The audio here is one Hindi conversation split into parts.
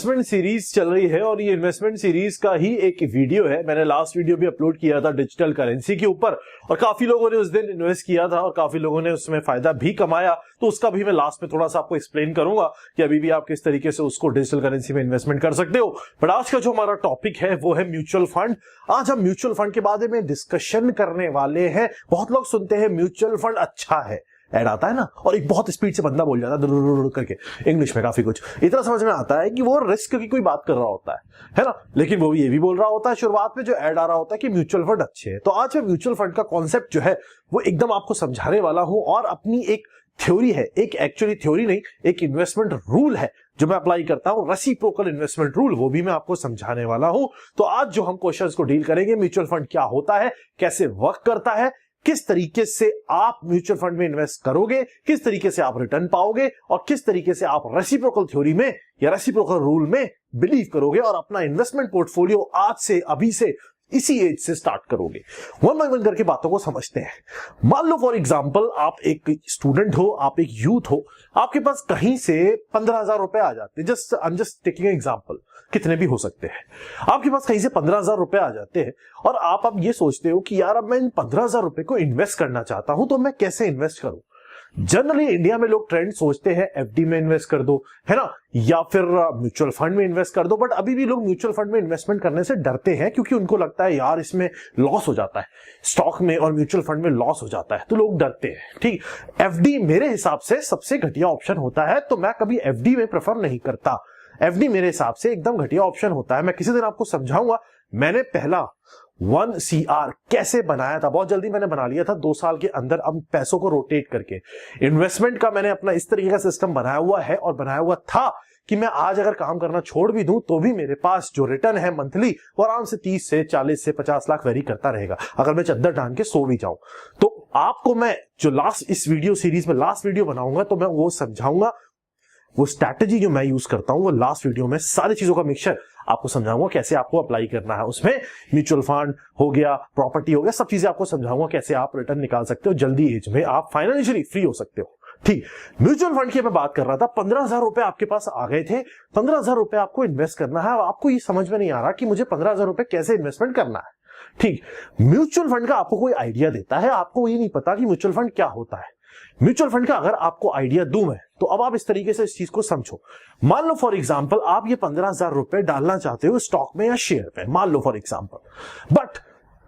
इन्वेस्टमेंट सीरीज चल रही है और ये इन्वेस्टमेंट सीरीज का ही एक वीडियो है। मैंने लास्ट वीडियो भी अपलोड किया था डिजिटल करेंसी के ऊपर और काफी लोगों ने उस दिन इन्वेस्ट किया था और काफी लोगों ने उसमें फायदा भी कमाया, तो उसका भी मैं लास्ट में थोड़ा सा आपको एक्सप्लेन करूंगा कि अभी भी आप किस तरीके से उसको डिजिटल करेंसी में इन्वेस्टमेंट कर सकते हो। बट आज का जो हमारा टॉपिक है वो है म्यूचुअल फंड। आज हम म्यूचुअल फंड के बारे में डिस्कशन करने वाले हैं। बहुत लोग सुनते हैं म्यूचुअल फंड अच्छा है, ऐड आता है ना, और एक बहुत स्पीड से बंदा बोल जाता है करके इंग्लिश में, काफी कुछ इतना समझ में आता है कि वो रिस्क की कोई बात कर रहा होता है ना, लेकिन वो ये भी बोल रहा होता है शुरुआत में जो ऐड आ रहा होता है कि म्यूचुअल फंड अच्छे हैं। तो आज मैं म्यूचुअल फंड का कॉन्सेप्ट जो है वो एकदम आपको समझाने वाला हूं और अपनी एक थ्योरी है, एक एक्चुअली थ्योरी नहीं, एक इन्वेस्टमेंट रूल है जो मैं अप्लाई करता हूं, रेसिप्रोकल इन्वेस्टमेंट रूल, वो भी मैं आपको समझाने वाला हूं। तो आज जो हम क्वेश्चंस को डील करेंगे, म्यूचुअल फंड क्या होता है, कैसे वर्क करता है, किस तरीके से आप म्यूचुअल फंड में इन्वेस्ट करोगे, किस तरीके से आप रिटर्न पाओगे और किस तरीके से आप रेसिप्रोकल थ्योरी में या रेसिप्रोकल रूल में बिलीव करोगे और अपना इन्वेस्टमेंट पोर्टफोलियो आज से, अभी से, इसी एज से स्टार्ट करोगे। वन बाय वन करके बातों को समझते हैं। मान लो फॉर एग्जांपल आप एक स्टूडेंट हो, आप एक यूथ हो, आपके पास कहीं से 15,000 रुपए आ जाते हैं। I am just taking example, कितने भी हो सकते हैं। आपके पास कहीं से 15,000 रुपए आ जाते हैं और आप अब ये सोचते हो कि यार अब मैं इन 15,000 रुपए को इन्वेस्ट करना चाहता हूं, तो मैं कैसे इन्वेस्ट करूं। जनरली इंडिया में लोग ट्रेंड सोचते हैं एफडी में इन्वेस्ट कर दो, है ना, या फिर म्यूचुअल फंड में इन्वेस्ट कर दो। बट अभी भी लोग म्यूचुअल फंड में इन्वेस्टमेंट करने से डरते हैं क्योंकि उनको लगता है यार इसमें लॉस हो जाता है, स्टॉक में और म्यूचुअल फंड में लॉस हो जाता है, तो लोग डरते हैं। ठीक, एफडी मेरे हिसाब से सबसे घटिया ऑप्शन होता है, तो मैं कभी एफडी में प्रेफर नहीं करता। एफडी मेरे हिसाब से एकदम घटिया ऑप्शन होता है। मैं किसी दिन आपको समझाऊंगा मैंने पहला 1CR कैसे बनाया था, बहुत जल्दी मैंने बना लिया था 2 साल के अंदर। अब पैसों को रोटेट करके इन्वेस्टमेंट का मैंने अपना इस तरीके का सिस्टम बनाया हुआ है और बनाया हुआ था कि मैं आज अगर काम करना छोड़ भी दूं तो भी मेरे पास जो रिटर्न है मंथली वो आराम से 30 से 40 से 50 लाख वेरी करता रहेगा अगर मैं चद्दर टांग के सो भी जाऊं। तो आपको मैं जो लास्ट इस वीडियो सीरीज में लास्ट वीडियो बनाऊंगा तो मैं वो समझाऊंगा, वो स्ट्रैटेजी जो मैं यूज करता हूं वो लास्ट वीडियो में सारी चीजों का मिक्सचर आपको समझाऊंगा कैसे आपको अप्लाई करना है। उसमें म्यूचुअल फंड हो गया, प्रॉपर्टी हो गया, सब चीजें आपको समझाऊंगा कैसे आप रिटर्न निकाल सकते हो, जल्दी एज में आप फाइनेंशियली फ्री हो सकते हो। ठीक, म्यूचुअल फंड की मैं बात कर रहा था। 15,000 रुपए आपके पास आ गए थे, 15,000 रुपए आपको इन्वेस्ट करना है। आपको ये समझ में नहीं आ रहा कि मुझे 15,000 रुपए कैसे इन्वेस्टमेंट करना है। ठीक, म्यूचुअल फंड का आपको कोई आइडिया देता है, आपको ये नहीं पता कि म्यूचुअल फंड क्या होता है। म्यूचुअल फंड का अगर आपको आइडिया दूं मैं, तो अब आप इस तरीके से इस चीज को समझो। मान लो फॉर एग्जांपल आप ये 15,000 रुपए डालना चाहते हो स्टॉक में या शेयर में, मान लो फॉर एग्जांपल। बट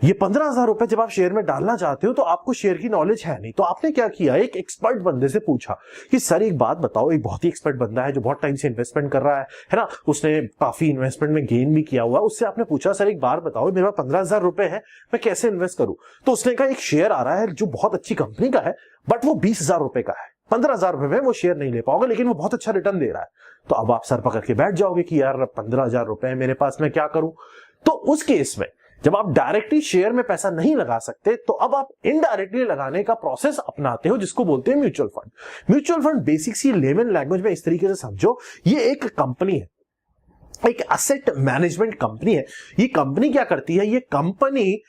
ये 15,000 रुपए जब आप शेयर में डालना चाहते हो तो आपको शेयर की नॉलेज है नहीं, तो आपने क्या किया, एक एक्सपर्ट बंदे से पूछा कि सर एक बात बताओ, एक बहुत ही एक्सपर्ट बंदा है जो बहुत टाइम से इन्वेस्टमेंट कर रहा है ना, उसने काफी इन्वेस्टमेंट में गेन भी किया हुआ, उससे आपने पूछा सर एक बार बताओ मेरे पास 15,000 रुपए है, मैं कैसे इन्वेस्ट करूं। तो उसने कहा एक शेयर आ रहा है जो बहुत अच्छी कंपनी का है बट वो 20,000 रुपए का है, 15,000 रुपए में वो शेयर नहीं ले पाओगे लेकिन वो बहुत अच्छा रिटर्न दे रहा है। तो अब आप सर पकड़ के बैठ जाओगे कि यार 15,000 रुपए मेरे पास, मैं क्या करूं। तो उस केस में जब आप डायरेक्टली शेयर में पैसा नहीं लगा सकते तो अब आप इनडायरेक्टली लगाने का प्रोसेस अपनाते हो जिसको बोलते हैं mutual fund. Mutual fund basic सी लेमन लैंग्वेज में इस तरीके से समझो, ये एक कंपनी है, एक एसेट मैनेजमेंट कंपनी है। ये कंपनी क्या करती है, ये कंपनी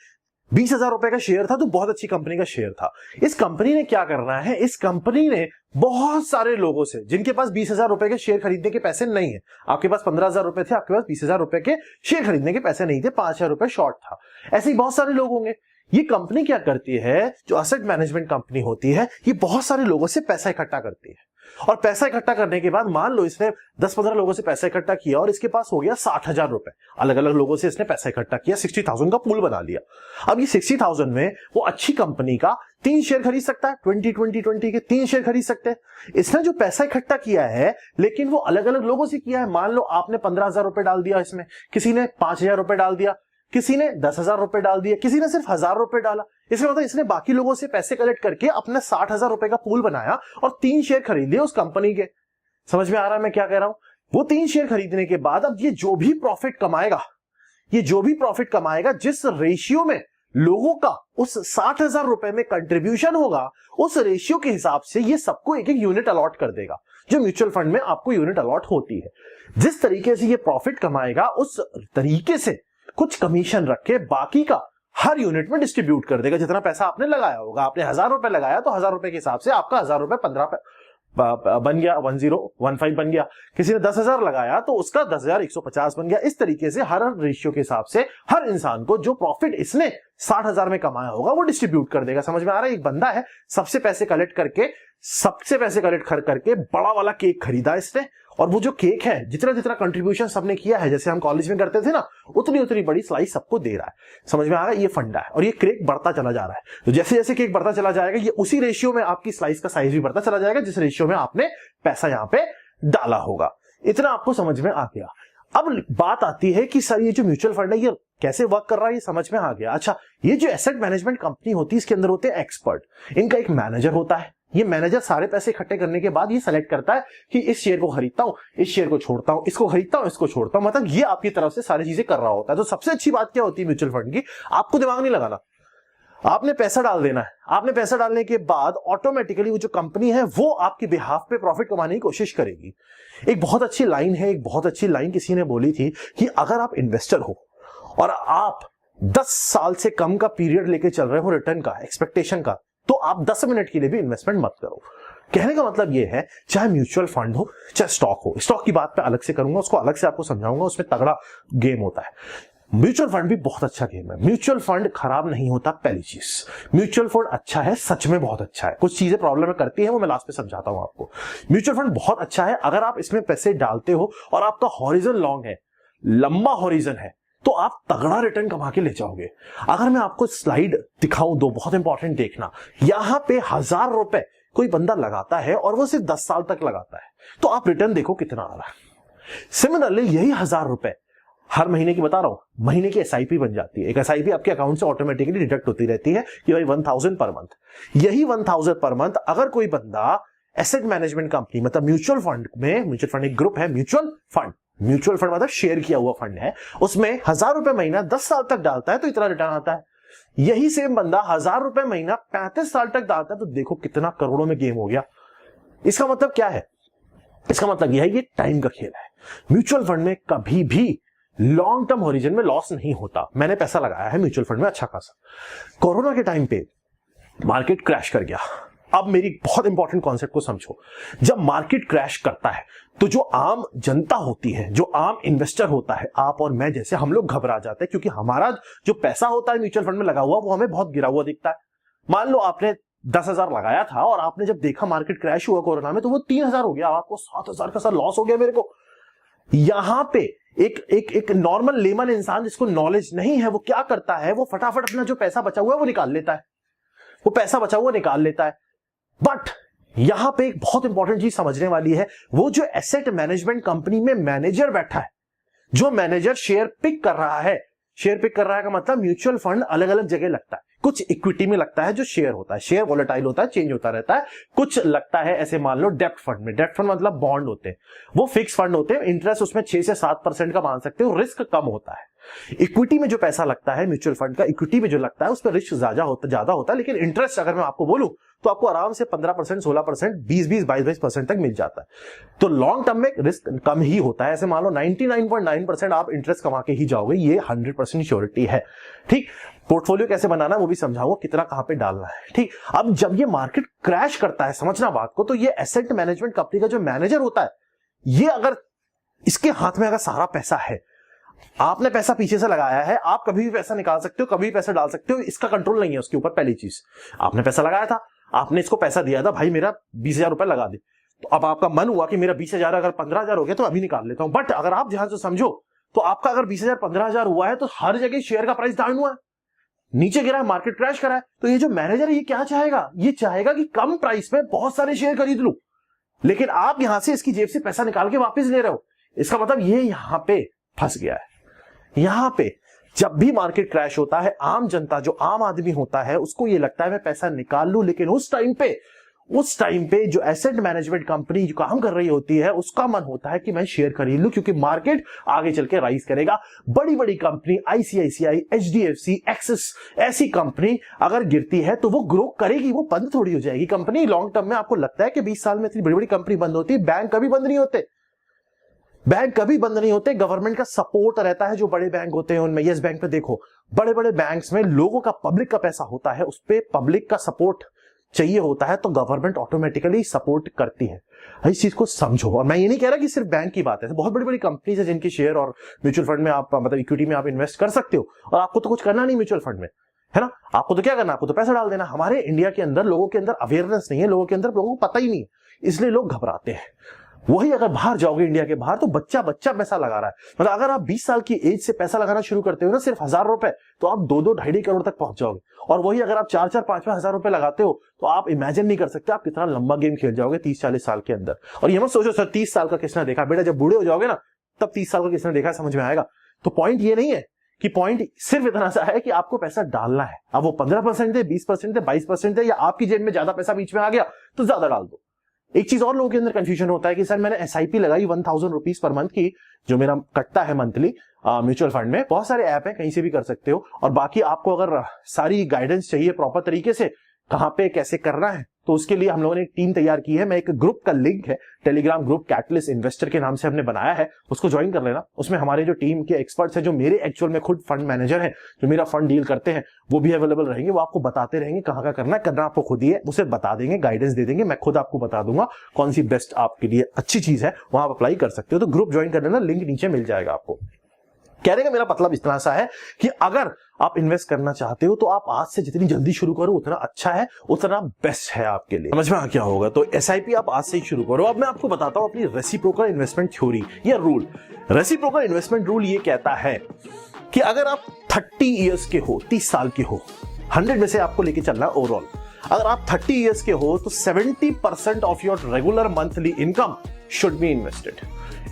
20,000 रुपए का शेयर था तो बहुत अच्छी कंपनी का शेयर था। इस कंपनी ने क्या करना है, इस कंपनी ने बहुत सारे लोगों से जिनके पास 20,000 रुपए के शेयर खरीदने के पैसे नहीं है, आपके पास 15,000 रुपए थे, आपके पास 20,000 रुपए के शेयर खरीदने के पैसे नहीं थे, 5,000 रुपए शॉर्ट था, ऐसे ही बहुत सारे लोग होंगे। ये कंपनी क्या करती है, जो एसेट मैनेजमेंट कंपनी होती है, ये बहुत सारे लोगों से पैसा इकट्ठा करती है और पैसा इकट्ठा करने के बाद मान लो इसने 10-15 लोगों से पैसा इकट्ठा किया और इसके पास हो गया 60,000 रुपए। अलग अलग लोगों से इसने पैसा इकट्ठा किया, 60,000 का पूल बना लिया। अब ये 60,000 में वो अच्छी कंपनी का 3 शेयर खरीद सकता है, 20 के 3 शेयर खरीद सकते हैं। इसने जो पैसा इकट्ठा किया है लेकिन वो अलग अलग लोगों से किया है। मान लो आपने 15,000 रुपए डाल दिया इसमें, किसी ने 5,000 रुपए डाल दिया, किसी ने 10,000 रुपए डाल दिया, किसी ने सिर्फ 1,000 रुपए डाला। इसका मतलब इसने बाकी लोगों से पैसे कलेक्ट करके अपना 60,000 रुपए का पूल बनाया और 3 शेयर खरीद लिए उस कंपनी के। समझ में आ रहा है मैं क्या कह रहा हूं। वो 3 शेयर खरीदने के बाद अब ये जो भी प्रॉफिट कमाएगा, ये जो भी प्रॉफिट कमाएगा, जिस रेशियो में लोगों का उस 60,000 रुपए में कंट्रीब्यूशन होगा, उस रेशियो के हिसाब से ये सबको एक एक यूनिट अलॉट कर देगा, जो म्यूचुअल फंड में आपको यूनिट अलॉट होती है। जिस तरीके से ये प्रॉफिट कमाएगा उस तरीके से कुछ कमीशन रख के बाकी का हर यूनिट में डिस्ट्रीब्यूट कर देगा। जितना पैसा आपने लगाया होगा, आपने 1,000 रुपए लगाया तो 1,000 रुपए के हिसाब से आपका 1,000 रुपए बन गया, 1015 बन गया। किसी ने 10,000 लगाया तो उसका 10,150 बन गया। इस तरीके से हर रेशियो के हिसाब से हर इंसान को जो प्रॉफिट इसने 60,000 में कमाया होगा वो डिस्ट्रीब्यूट कर देगा। समझ में आ रहा है? एक बंदा है, सबसे पैसे कलेक्ट करके बड़ा वाला केक खरीदा इसने, और वो जो केक है जितना जितना कंट्रीब्यूशन सबने किया है, जैसे हम कॉलेज में करते थे ना, उतनी उतनी बड़ी स्लाइस सबको दे रहा है। समझ में आ रहा है? ये फंडा है और ये केक बढ़ता चला जा रहा है। तो जैसे जैसे केक बढ़ता चला जाएगा, ये उसी रेशियो में आपकी स्लाइस का साइज भी बढ़ता चला जाएगा जिस रेशियो में आपने पैसा यहां पे डाला होगा। इतना आपको समझ में आ गया। अब बात आती है कि सर ये जो म्यूचुअल फंड है ये कैसे वर्क कर रहा है, ये समझ में आ गया। अच्छा, ये जो एसेट मैनेजमेंट कंपनी होती है इसके अंदर होते हैं एक्सपर्ट। इनका एक मैनेजर होता है। ये मैनेजर सारे पैसे इकट्ठे करने के बाद ये सेलेक्ट करता है कि इस शेयर को खरीदता हूं, इस शेयर को छोड़ता हूं, इसको खरीदता हूं, इसको छोड़ता हूं। मतलब ये आपकी तरफ से सारी चीजें कर रहा होता है। तो सबसे अच्छी बात क्या होती है म्यूचुअल फंड की? आपको दिमाग नहीं लगाना, आपने पैसा डाल देना है। आपने पैसा डालने के बाद ऑटोमेटिकली वो जो कंपनी है वो आपके बिहाफ पे प्रॉफिट कमाने की कोशिश करेगी। एक बहुत अच्छी लाइन किसी ने बोली थी कि अगर आप इन्वेस्टर हो और आप 10 साल से कम का पीरियड लेके चल रहे हो रिटर्न का, एक्सपेक्टेशन का, तो आप 10 मिनट के लिए भी इन्वेस्टमेंट मत करो। कहने का मतलब यह है, चाहे म्यूचुअल फंड हो चाहे स्टॉक हो, स्टॉक की बात मैं अलग से करूंगा, उसको अलग से आपको समझाऊंगा, उसमें तगड़ा गेम होता है। म्यूचुअल फंड भी बहुत अच्छा गेम है। म्यूचुअल फंड खराब नहीं होता। पहली चीज, म्यूचुअल फंड अच्छा है, सच में बहुत अच्छा है। कुछ चीजें प्रॉब्लम करती है, वो मैं लास्ट में समझाता हूं आपको। म्यूचुअल फंड बहुत अच्छा है अगर आप इसमें पैसे डालते हो और आपका हॉरिजन लॉन्ग है, लंबा हॉरिजन है, तो आप तगड़ा रिटर्न कमा के ले जाओगे। अगर मैं आपको स्लाइड दिखाऊं, दो बहुत इंपॉर्टेंट देखना। यहां पे 1,000 रुपए कोई बंदा लगाता है और वो सिर्फ 10 साल तक लगाता है, तो आप रिटर्न देखो कितना आ रहा है। सिमिलरली यही 1,000 रुपए हर महीने की बता रहा हूं, महीने की एसआईपी बन जाती है। एक एसआईपी आपके अकाउंट से ऑटोमेटिकली डिडक्ट होती रहती है कि भाई 1,000 पर मंथ। यही 1,000 पर मंथ अगर कोई बंदा एसेट मैनेजमेंट कंपनी मतलब म्यूचुअल फंड में, म्यूचुअल फंड एक ग्रुप है, म्यूचुअल फंड मतलब शेयर किया हुआ फंड है, उसमें 1,000 रुपए महीना 10 साल तक डालता है तो इतना रिटर्न आता है। यही सेम बंदा 1,000 रुपए महीना 35 साल तक डालता है तो देखो कितना करोड़ों में गेम हो गया। इसका मतलब क्या है? इसका मतलब यह है ये टाइम का खेल है। म्यूचुअल फंड में कभी भी लॉन्ग टर्म होरिजन में लॉस नहीं होता। मैंने पैसा लगाया है म्यूचुअल फंड में अच्छा खासा। कोरोना के टाइम पे मार्केट क्रैश कर गया। अब मेरी बहुत इंपॉर्टेंट कॉन्सेप्ट को समझो। जब मार्केट क्रैश करता है तो जो आम जनता होती है, जो आम इन्वेस्टर होता है, आप और मैं जैसे, हम लोग घबरा जाते हैं क्योंकि हमारा जो पैसा होता है म्यूचुअल फंड में लगा हुआ वो हमें बहुत गिरा हुआ दिखता है। मान लो आपने 10,000 लगाया था और आपने जब देखा मार्केट क्रैश हुआ कोरोना में तो वो 3,000 हो गया, आपको 7,000 का सर लॉस हो गया मेरे को। यहां पे एक नॉर्मल लेमन इंसान जिसको नॉलेज नहीं है वो क्या करता है? वो फटाफट अपना जो पैसा बचा हुआ है वो निकाल लेता है, वो पैसा बचा हुआ निकाल लेता है। बट यहां पे एक बहुत इंपॉर्टेंट चीज समझने वाली है, वो जो एसेट मैनेजमेंट कंपनी में मैनेजर बैठा है, जो मैनेजर शेयर पिक कर रहा है, शेयर पिक कर रहा है का मतलब म्यूचुअल फंड अलग अलग जगह लगता है। कुछ इक्विटी में लगता है जो शेयर होता है, शेयर वोलेटाइल होता है, चेंज होता रहता है। कुछ लगता है ऐसे मान लो डेब्ट फंड में, डेब्ट फंड मतलब बॉन्ड होते हैं, वो फिक्स फंड होते हैं, इंटरेस्ट उसमें 6 से 7% का मान सकते हो, रिस्क कम होता है। इक्विटी में जो पैसा लगता है म्यूचुअल फंड का, इक्विटी में जो लगता है उस पर रिस्क ज्यादा होता है, लेकिन इंटरेस्ट अगर मैं आपको बोलूं तो आपको आराम से 15%, 16%, 20-20, 22% तक मिल जाता है। तो लॉन्ग टर्म में रिस्क कम ही होता है। ऐसे मान लो 99.9% आप इंटरेस्ट कमा के ही जाओगे, ये 100% श्योरिटी है। ठीक, पोर्टफोलियो कैसे बनाना वो भी समझाऊंगा, कितना कहां पे डालना है। ठीक, अब जब ये मार्केट क्रैश करता है, समझना बात को, तो ये एसेट मैनेजमेंट कंपनी का जो मैनेजर होता है, ये अगर इसके हाथ में अगर सारा पैसा है, आपने पैसा पीछे से लगाया है, आप कभी भी पैसा निकाल सकते हो, कभी भी पैसा डाल सकते हो, इसका कंट्रोल नहीं है उसके ऊपर। पहली चीज, आपने पैसा लगाया था, आपने इसको पैसा दिया था, भाई मेरा 20,000 रुपए लगा दे, तो अब आपका मन हुआ कि मेरा 20,000 अगर 15,000 हो गया तो अभी निकाल लेता हूं। बट अगर आप ध्यान से समझो तो आपका अगर 20,000 15,000 हुआ है तो हर जगह शेयर का प्राइस डाउन हुआ है, नीचे गिरा है, मार्केट क्रैश करा है। तो ये जो मैनेजर है ये क्या चाहेगा? ये चाहेगा कि कम प्राइस में बहुत सारे शेयर खरीद लूं, लेकिन आप यहां से इसकी जेब से पैसा निकाल के वापस ले रहे हो। इसका मतलब ये यहां पे फंस गया है। यहां पे जब भी मार्केट क्रैश होता है, आम जनता, जो आम आदमी होता है, उसको ये लगता है मैं पैसा निकाल लूं, लेकिन उस टाइम पे जो एसेट मैनेजमेंट कंपनी जो काम कर रही होती है उसका मन होता है कि मैं शेयर खरीद लूं क्योंकि मार्केट आगे चल के राइज करेगा। बड़ी बड़ी कंपनी आईसीआईसीआई, एचडीएफसी, एक्सिस, ऐसी कंपनी अगर गिरती है तो वो ग्रो करेगी, वो बंद थोड़ी हो जाएगी कंपनी। लॉन्ग टर्म में आपको लगता है कि 20 साल में इतनी बड़ी बड़ी कंपनी बंद होती है? बैंक कभी बंद नहीं होते, बैंक कभी बंद नहीं होते। गवर्नमेंट का सपोर्ट रहता है जो बड़े बैंक होते हैं उनमें। यस बैंक पे देखो, बड़े बड़े बैंक्स में लोगों का, पब्लिक का पैसा होता है, उस पे पब्लिक का सपोर्ट चाहिए होता है तो गवर्नमेंट ऑटोमेटिकली सपोर्ट करती है। इस चीज को समझो। और मैं ये नहीं कह रहा कि सिर्फ बैंक की बात है, बहुत बड़ी बड़ी कंपनीज है जिनके शेयर और म्यूचुअल फंड में आप मतलब इक्विटी में आप इन्वेस्ट कर सकते हो, और आपको तो कुछ करना नहीं म्यूचुअल फंड में, है ना। आपको तो क्या करना, आपको तो पैसा डाल देना। हमारे इंडिया के अंदर लोगों के अंदर अवेयरनेस नहीं है, लोगों के अंदर लोगों को पता ही नहीं है, इसलिए लोग घबराते हैं। वही अगर बाहर जाओगे इंडिया के बाहर तो बच्चा बच्चा पैसा लगा रहा है। मतलब अगर आप 20 साल की एज से पैसा लगाना शुरू करते हो ना, सिर्फ 1000 रुपए, तो आप 2-2, 2.5 करोड़ तक पहुंच जाओगे। और वही अगर आप 4-4, 5-5 हजार रुपए लगाते हो तो आप इमेजिन नहीं कर सकते आप कितना लंबा गेम खेल जाओगे 30-40 साल के अंदर। और ये मत सोचो सर 30 साल का किसने देखा, बेटा जब बूढ़े हो जाओगे ना तब 30 साल का किसने देखा समझ में आएगा। तो पॉइंट ये नहीं है कि पॉइंट सिर्फ इतना सा है कि आपको पैसा डालना है। अब वो 15% दे, 20% दे, 22% दे, या आपकी जेब में ज्यादा पैसा बीच में आ गया तो ज्यादा डाल दो। एक चीज और लोगों के अंदर कंफ्यूजन होता है कि सर मैंने एसआईपी लगाई 1000 रुपीज पर मंथ की, जो मेरा कटता है मंथली म्यूचुअल फंड में। बहुत सारे ऐप हैं, कहीं से भी कर सकते हो। और बाकी आपको अगर सारी गाइडेंस चाहिए प्रॉपर तरीके से कहां पे कैसे करना है, तो उसके लिए हम लोगों ने एक टीम तैयार की है। मैं एक ग्रुप का लिंक है, टेलीग्राम ग्रुप कैटलिस्ट इन्वेस्टर के नाम से हमने बनाया है, उसको ज्वाइन कर लेना। उसमें हमारे जो टीम के एक्सपर्ट्स हैं, जो मेरे एक्चुअल में खुद फंड मैनेजर हैं, जो मेरा फंड डील करते हैं, वो भी अवेलेबल रहेंगे। वो आपको बताते रहेंगे कहां का करना है, करना आपको खुद ही है, उसे बता देंगे, गाइडेंस दे देंगे। मैं खुद आपको बता दूंगा कौन सी बेस्ट आपके लिए अच्छी चीज है, वहां आप अप्लाई कर सकते हो। तो ग्रुप ज्वाइन कर लेना, लिंक नीचे मिल जाएगा आपको। कहने का मेरा मतलब इतना सा है कि अगर आप इन्वेस्ट करना चाहते हो तो आप आज से जितनी जल्दी शुरू करो उतना अच्छा है, उतना बेस्ट है आपके लिए। समझ में आ क्या होगा। तो एसआईपी आप आज से ही शुरू करो। अब मैं आपको बताता हूं अपनी रेसिप्रोकल इन्वेस्टमेंट थ्योरी या रूल। रेसिप्रोकल इन्वेस्टमेंट रूल ये कहता है कि अगर आप 30 ईयर्स के हो, 30 साल के हो, 100 में से आपको लेके चलना ओवरऑल। अगर आप 30 ईयर्स के हो तो 70% of your regular monthly income should be invested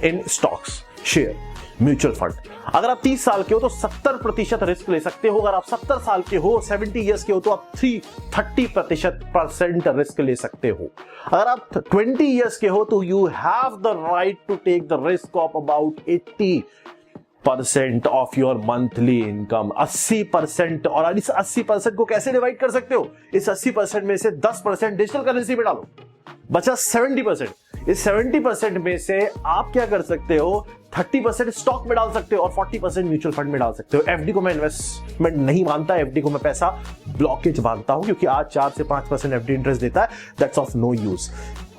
in stocks, share, mutual fund. अगर आप 30 साल के हो तो 70% रिस्क ले सकते हो। अगर आप 70 साल के हो, 70 ईयर्स के हो, तो आप 30% रिस्क ले सकते हो। अगर आप 20 ईयर्स के हो तो you have the right to take the risk of about 80% of your monthly income, 80%। और इस 80% को कैसे डिवाइड कर सकते हो, इस 80% में से 10% डिजिटल करेंसी में डालो, बचा 70%। इस 70% में से आप क्या कर सकते हो, 30% स्टॉक में डाल सकते हो और 40% म्यूचुअल फंड में डाल सकते हो। एफडी को मैं इन्वेस्टमेंट नहीं मानता, एफडी को मैं पैसा ब्लॉकेज मानता हूं, क्योंकि आज 4 से 5% एफडी इंटरेस्ट देता है, दैट्स ऑफ नो यूज।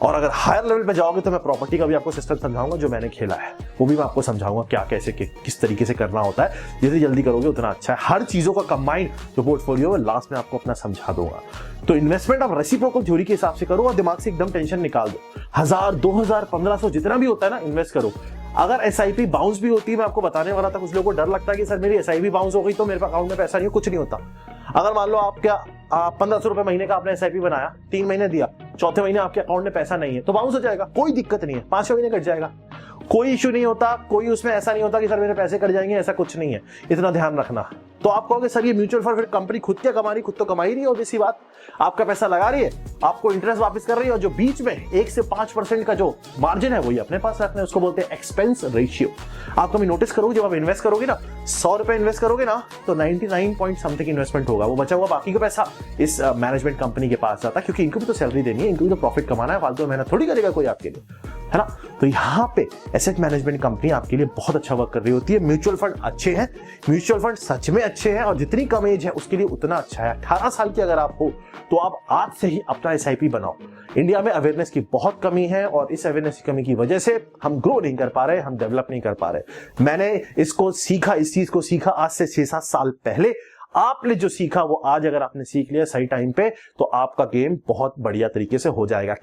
और अगर हायर लेवल पे जाओगे तो मैं प्रॉपर्टी का भी आपको सिस्टम समझाऊंगा, जो मैंने खेला है वो भी मैं आपको समझाऊंगा क्या कैसे किस तरीके से करना होता है। जितनी जल्दी करोगे उतना अच्छा है। हर चीजों का कंबाइंड जो पोर्टफोलियो है लास्ट में आपको अपना समझा दूंगा। तो इन्वेस्टमेंट आप रेसिप्रोकल थ्योरी के हिसाब से करो और दिमाग से एकदम टेंशन निकाल दो। 1000, 2000, 1500 जितना भी होता है ना, इन्वेस्ट करो। अगर एसआईपी बाउंस भी होती है, मैं आपको बताने वाला था, कुछ लोगों को डर लगता है कि सर मेरी एसआईपी बाउंस हो गई तो मेरे अकाउंट में पैसा नहीं हो। कुछ नहीं होता। अगर मान लो आप 1500 रुपए महीने का आपने एसआईपी बनाया, 3 महीने दिया, चौथे महीने आपके अकाउंट में पैसा नहीं है तो बाउंस हो जाएगा, कोई दिक्कत नहीं है, 5 महीने कट जाएगा, कोई इश्यू नहीं होता। कोई उसमें ऐसा नहीं होता कि सर मेरे पैसे कट जाएंगे, ऐसा कुछ नहीं है। इतना ध्यान रखना। तो आप कहोगे सर ये म्यूचुअल फंड फिर कंपनी खुद क्या कमा रही, खुद तो कमा ही रही है, ऑब्वियस सी बात। आपका पैसा लगा रही है, आपको इंटरेस्ट वापस कर रही है, और जो बीच में 1 से 5% का जो मार्जिन है वही अपने पास रखना है। उसको बोलते हैं एक्सपेंस रेशियो। आप कभी नोटिस करोगे जब आप इन्वेस्ट करोगे ना, 100 रुपए इन्वेस्ट करोगे ना, तो 99 पॉइंट समथिंग इन्वेस्टमेंट होगा। वो बचा हुआ बाकी का पैसा इस मैनेजमेंट कंपनी के पास जाता है, क्योंकि इनको भी तो सैलरी देनी है, इनको भी तो प्रॉफिट कमाना है, फालतू मेहनत थोड़ी करेगा कोई आपके लिए, है ना। तो यहाँ पे एसेट मैनेजमेंट कंपनी आपके लिए बहुत अच्छा वर्क कर रही होती है। म्यूचुअल फंड अच्छे हैं, म्यूचुअल फंड सच में अच्छे हैं, और जितनी कम एज है उसके लिए उतना अच्छा है। 18 साल की अगर आप हो तो आप आज से ही अपना एसआईपी बनाओ। इंडिया में अवेयरनेस की बहुत कमी है, और इस अवेयरनेस की कमी की वजह से हम ग्रो नहीं कर पा रहे, हम डेवलप नहीं कर पा रहे। मैंने इसको सीखा, इस चीज को सीखा आज से 6-7 साल पहले। आपने जो सीखा वो आज अगर आपने सीख लिया सही टाइम पे, तो आपका गेम बहुत बढ़िया तरीके से हो जाएगा।